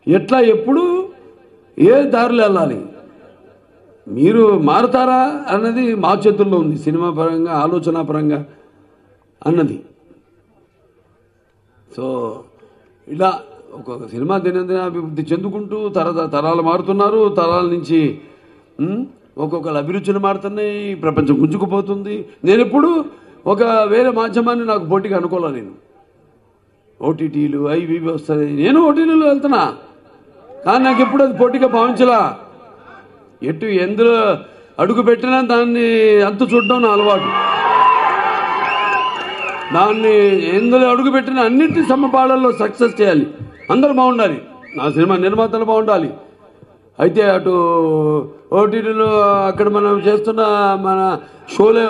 ఎట్లా ఎప్పుడు ఏ దారిలో వెళ్ళాలి, మీరు మారుతారా అన్నది మా చేతుల్లో ఉంది, సినిమా పరంగా ఆలోచన పరంగా అన్నది. సో ఇలా ఒక్కొక్క సినిమా దినదిన అభివృద్ధి చెందుకుంటూ తరాలు మారుతున్నారు, తరాల నుంచి ఒక్కొక్కరు అభిరుచులు మారుతున్నాయి, ప్రపంచం గుంజుకుపోతుంది. నేను ఎప్పుడు ఒక వేరే మాధ్యమాన్ని నాకు పోటీగా అనుకోలే. నేను ఓటీటీలు అవి వస్తాయి, నేను ఓటీటీలో వెళ్తున్నా, కానీ నాకు ఎప్పుడు అది పోటీగా భావించలా. ఎందులో అడుగు పెట్టినా దాన్ని అంతు చూడడం నా అలవాటు. దాన్ని ఎందులో అడుగు పెట్టినా అన్నింటి సమపాళల్లో సక్సెస్ చేయాలి, అందరూ బాగుండాలి, నా సినిమా నిర్మాతలు బాగుండాలి. అయితే అటు ఓటీటీలో అక్కడ మనం చేస్తున్న మన షోలే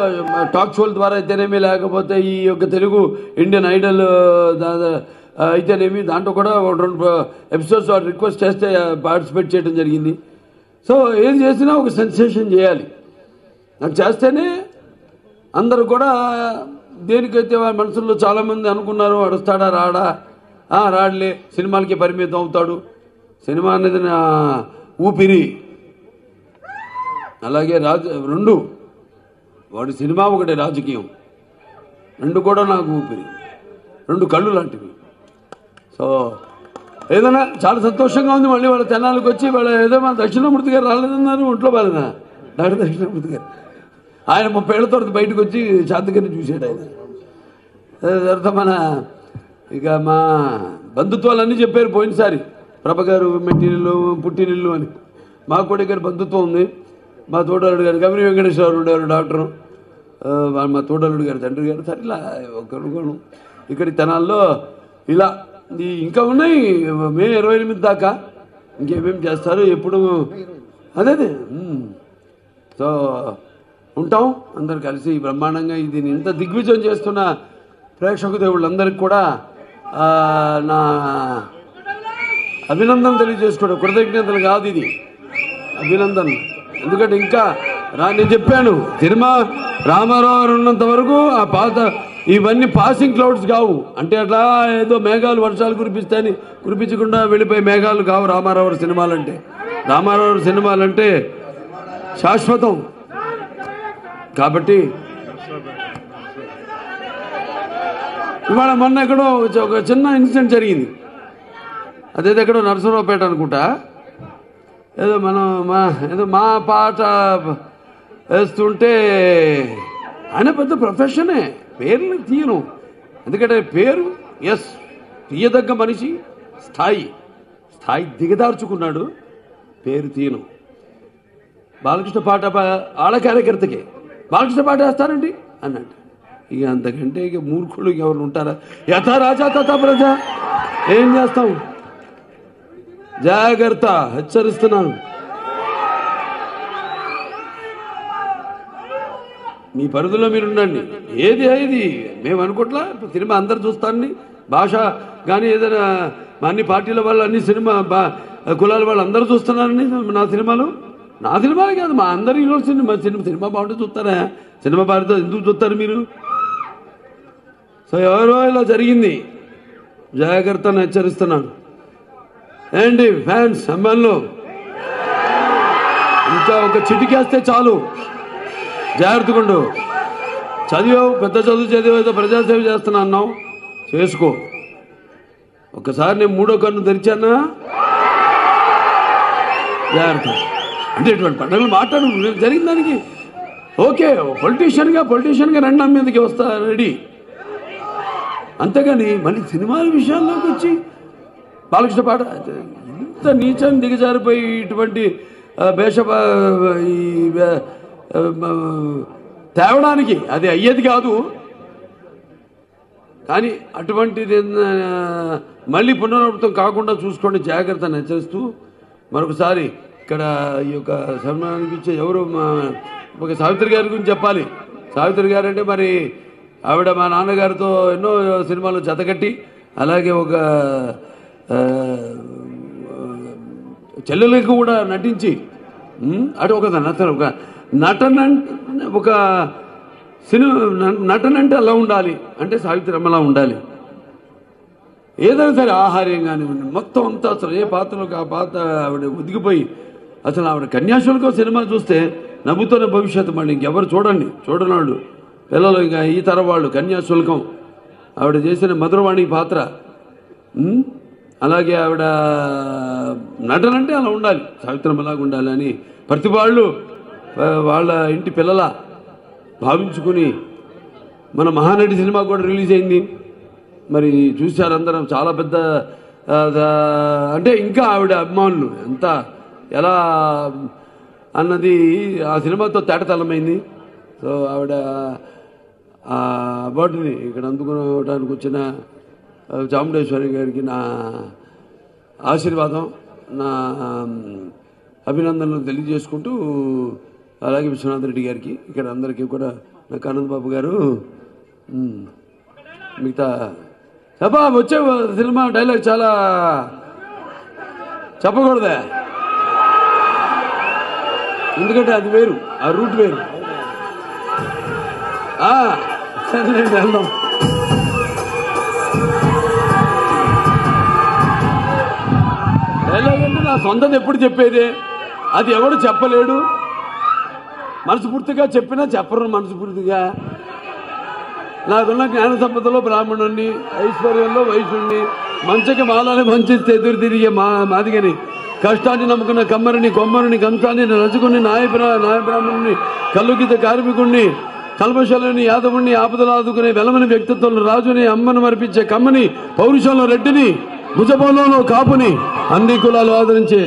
టాక్ షోల ద్వారా అయితేనేమి, లేకపోతే ఈ యొక్క తెలుగు ఇండియన్ ఐడల్ అయితేనేమి, దాంట్లో కూడా 2 ఎపిసోడ్స్ రిక్వెస్ట్ చేస్తే పార్టిసిపేట్ చేయడం జరిగింది. సో ఏం చేసినా ఒక సెన్సేషన్ చేయాలి, నాకు చేస్తేనే అందరూ కూడా దేనికైతే వాళ్ళ మనసుల్లో చాలామంది అనుకున్నారు అడుస్తాడా రాడా, రాడలే సినిమాలకి పరిమితం అవుతాడు, సినిమా అనేది నా ఊపిరి. అలాగే రెండు వాడి సినిమా ఒకటి రాజకీయం, రెండు కూడా నాకు ఊపిరి, 2 కళ్ళు లాంటివి. సో ఏదైనా చాలా సంతోషంగా ఉంది. మళ్ళీ వాళ్ళ తెనాలకు వచ్చి వాళ్ళ ఏదో మన దక్షిణామూర్తి గారు రాలేదన్నారు, ఒంట్లో బాలేదా డాక్టర్ దక్షిణామూర్తి గారు, ఆయన 30 ఏళ్ల తర్వాత బయటకు వచ్చి శాంతిగారిని చూశాడు. ఆయన తర్వాత మన ఇక మా బంధుత్వాలన్నీ చెప్పారు పోయినసారి, ప్రభ గారు మెట్టినిల్లు పుట్టినిల్లు అని. మాకు కూడా ఇక్కడ బంధుత్వం ఉంది. మా తోడలుడు గారు గమని వెంకటేశ్వరరావు ఉండేవారు డాక్టరు, మా తోడలుడు గారు తండ్రి గారు, సరిలా ఒకరు ఇక్కడి తెనాల్లో ఇలా ఇంకా ఉన్నాయి. మే 28 దాకా ఇంకేమేమి చేస్తారు ఎప్పుడు అదే. సో ఉంటాం అందరు కలిసి బ్రహ్మాండంగా. ఇది ఇంత దిగ్విజయం చేస్తున్న ప్రేక్షక దేవుళ్ళందరికీ కూడా నా అభినందన తెలియజేసుకోవడం, కృతజ్ఞతలు కాదు ఇది, అభినందన. ఎందుకంటే ఇంకా నేను చెప్పాను, సినిమా రామారావు గారు ఉన్నంత వరకు ఆ పాత ఇవన్నీ పాసింగ్ క్లౌడ్స్ కావు. అంటే అట్లా ఏదో మేఘాలు వర్షాలు కురిపిస్తాయని కురిపించకుండా వెళ్ళిపోయే మేఘాలు కావు రామారావు సినిమాలంటే. రామారావు సినిమాలంటే శాశ్వతం. కాబట్టి ఇవాళ మొన్న ఎక్కడో ఒక చిన్న ఇన్సిడెంట్ జరిగింది, అదేదో ఎక్కడో నరసరావుపేట అనుకుంటా, ఏదో మా పాట వేస్తుంటే ఆయన పెద్ద ప్రొఫెషనే, పేర్లు తీయను. ఎందుకంటే పేరు తీయదగ్గ మనిషి, స్థాయి దిగదార్చుకున్నాడు, పేరు తీయను. బాలకృష్ణ పాట ఆడ కార్యకర్తకే బాలకృష్ణ పాట వేస్తారండి అన్నాడు. ఇక అంతకంటే ఇక మూర్ఖులు ఎవరు ఉంటారా? యథా రాజా తథా ప్రజ. ఏం చేస్తాం, జాగ్రత్త, హెచ్చరిస్తున్నాను. మీ పరిధిలో మీరు ఉండండి. ఏది మేము అనుకోట్లా, సినిమా అందరు చూస్తారని, భాష కానీ ఏదైనా అన్ని పార్టీల వాళ్ళు అన్ని సినిమా కులాల వాళ్ళు అందరూ చూస్తున్నారని నా సినిమాలు కాదు, మా అందరి సినిమా బాగుంటే చూస్తారా? సినిమా భారత ఎందుకు చూస్తారు మీరు? సో ఎవరో ఇలా జరిగింది, జాగ్రత్తను హెచ్చరిస్తున్నాను. ఏంటి ఫ్యాన్స్ అమ్మాయిలు, ఇంకా ఒక చిటికేస్తే చాలు, జాగ్రత్తగా చదివావు, పెద్ద చదివావు, ఏదో ప్రజాసేవ చేస్తున్నా అన్నావు, చేసుకో. ఒక్కసారి నేను 3వ కన్ను తెరిచానా, జాగ్రత్త. అంటే ఇటువంటి పండుగలు మాట్లాడు జరిగిన దానికి ఓకే, పొలిటీషియన్గా రెండో మీదకి వస్తా రెడీ, అంతేగాని మళ్ళీ సినిమాల విషయాల్లోకి వచ్చి బాలకృష్ణ పాట ఇంత నీచాన్ని దిగజారిపోయి ఇటువంటి తేవడానికి అది అయ్యేది కాదు. కానీ అటువంటిది మళ్ళీ పునరావృతం కాకుండా చూసుకోండి, జాగ్రత్తను హెచ్చరిస్తూ మరొకసారి ఇక్కడ ఈ యొక్క సన్మానానికి ఇచ్చే ఎవరు ఒక సావిత్రి గారి గురించి చెప్పాలి. సావిత్రి గారు అంటే మరి ఆవిడ మా నాన్నగారితో ఎన్నో సినిమాలు జతకట్టి, అలాగే ఒక చెల్లెలకు కూడా నటించి, అటు ఒక నటనంటే అలా ఉండాలి, అంటే సావిత్రి అమ్మలా ఉండాలి. ఏదైనా సరే ఆహార్యం కానివ్వండి మొత్తం అంతా అసలు ఏ పాత్రలోకి ఆ పాత్ర ఆవిడ ఒదిగిపోయి అసలు ఆవిడ కన్యాశుల్కం సినిమా చూస్తే నవ్వుతున్న భవిష్యత్తు మళ్ళీ ఇంకెవరు చూడనాడు పిల్లలు ఇంకా ఈ తరం వాళ్ళు కన్యాశుల్కం ఆవిడ చేసిన మధురవాణి పాత్ర అలాగే ఆవిడ నటన అంటే అలా ఉండాలి సావిత్రమ్మలాగా ఉండాలి అని ప్రతి వాళ్ళు వాళ్ళ ఇంటి పిల్లల భావించుకుని మన మహానటి సినిమా కూడా రిలీజ్ అయింది మరి చూశారు అందరం చాలా పెద్ద అంటే ఇంకా ఆవిడ అభిమానులు ఎంత ఎలా అన్నది ఆ సినిమాతో తేటతలమైంది సో ఆవిడ అవార్డుని ఇక్కడ అందుకోవడానికి వచ్చిన చాముండేశ్వరి గారికి నా ఆశీర్వాదం నా అభినందనలు తెలియజేసుకుంటూ అలాగే విశ్వనాథ్ రెడ్డి గారికి ఇక్కడ అందరికీ కూడా నాకు ఆనంద్ బాబు గారు మిగతా చెప్పా వచ్చే సినిమా డైలాగ్ చాలా చెప్పకూడదా ఎందుకంటే అది వేరు ఆ రూట్ వేరు సరేనండి వెళ్దాం డైలాగ్ అంటే నా సొంతది ఎప్పుడు చెప్పేదే అది ఎవడు చెప్పలేడు మనస్ఫూర్తిగా చెప్పినా చెప్పరు మనస్ఫూర్తిగా నాకున్న జ్ఞాన సంపదలో బ్రాహ్మణుణ్ణి ఐశ్వర్యంలో వైశ్యుణ్ణి మంచకి మాలని మంచిస్తే ఎదురు తిరిగే మాదిగని కష్టాన్ని నమ్ముకున్న కమ్మరిని కొమ్మరిని కంసాన్ని రజకుని నాయబ్రాహ్మణుని కల్లుగీత కార్మికుణ్ణి కల్మశలని యాదవుణ్ణి ఆపదలు ఆదుకునే వెలమని వ్యక్తిత్వంలో రాజుని అమ్మను మరిపించే కమ్మని పౌరుషంలో రెడ్డిని భుజబలంలో కాపుని అన్ని కులాలు ఆదరించే